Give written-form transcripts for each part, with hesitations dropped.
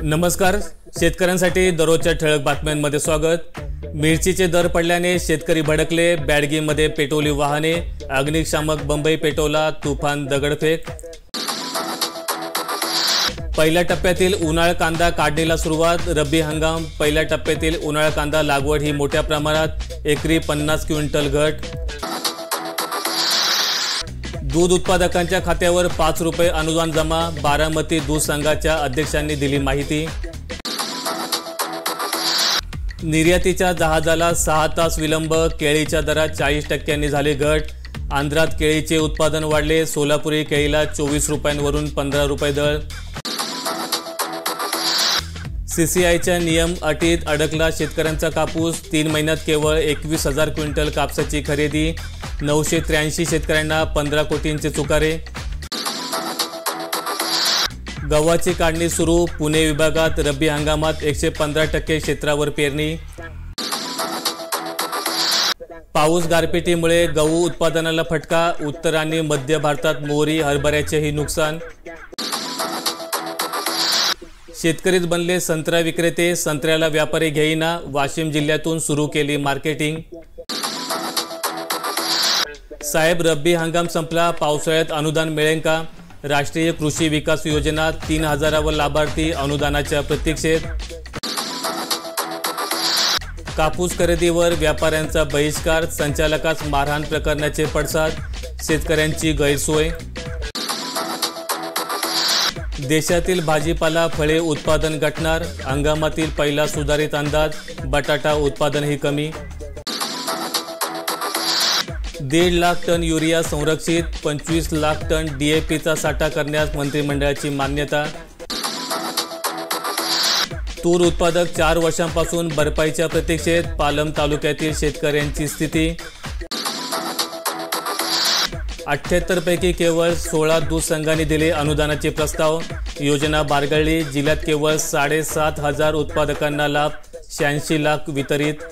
नमस्कार, शेतकऱ्यांसाठी दररोजच्या ठळक बातम्यांमध्ये स्वागत। मिरचीचे दर पडल्याने शेतकरी भडकले, बॅडगीमध्ये पेटवली वाहने, अग्निशामक बंबई पेटवला, तुफान दगडफेक। पहिल्या टप्प्यातील उन्हाळ कांदा काढणीला सुरुवात, रब्बी हंगाम पहिल्या टप्प्यातील उन्हाळ कांदा लागवड ही मोठ्या प्रमाणात, एकरी 50 क्विंटल घट। दूध उत्पादकांच्या खात्यावर 5 रुपये अनुदान जमा, बारामती दूध संघाच्या अध्यक्षांनी दिली माहिती। निर्यातीच्या जहाजाला 6 तास विलंब, केळीच्या दरात 40% झाली घट। आंध्रात केळीचे उत्पादन वाढले, सोलापुरी केळीला 24 रुपयांवरून 15 रुपये दर। CCIच्या नियम अटीत अडकला शेतकऱ्यांचा कापूस, 3 महिन्यात केवळ 21,000 क्विंटल कापसाची खरेदी, 983 शेतकऱ्यांना 15 कोटींचे चुकारे। गव्हाची काढणी सुरू, पुणे विभागात रब्बी हंगामात 115% क्षेत्रावर पेरणी। पाऊस गारपिटीमुळे गहू उत्पादनाला फटका, उत्तर आणि मध्य भारतात मोहरी हरभऱ्याचेही नुकसान। शेतकरीच बनले संत्रा विक्रेते, संत्र्याला व्यापारी घेईना, वाशिम जिल्ह्यातून सुरू केली मार्केटिंग। साहेब, रब्बी हंगाम संपला, पावसाळ्यात अनुदान मिळेल का? राष्ट्रीय कृषी विकास योजना, 3000 लाभार्थी अनुदानाच्या प्रतीक्षेत। कापूस खरेदीवर व्यापाऱ्यांचा बहिष्कार, संचालकास मारहाण प्रकरणाचे पडसाद, शेतकऱ्यांची गैरसोय। देशातील भाजीपाला फळे उत्पादन घटणार, हंगामातील पहिला सुधारित अंदाज, बटाटा उत्पादनही कमी। 1.5 लाख टन युरिया संरक्षित, 25 लाख टन DAPचा साठा करण्यास मंत्रिमंडळाची मान्यता। तूर उत्पादक 4 वर्षांपासून भरपाईच्या प्रतीक्षेत, पालम तालुक्यातील शेतकऱ्यांची स्थिती। 78 पैकी केवळ 16 दूध संघांनी दिले अनुदानाचे प्रस्ताव, योजना बारगळली, जिल्ह्यात केवळ 7,500 उत्पादकांना लाभ, 86 लाख वितरित।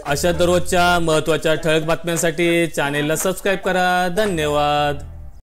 अशा दररोजच्या महत्त्वाच्या ठळक बातम्यांसाठी चॅनेलला सबस्क्राईब करा। धन्यवाद।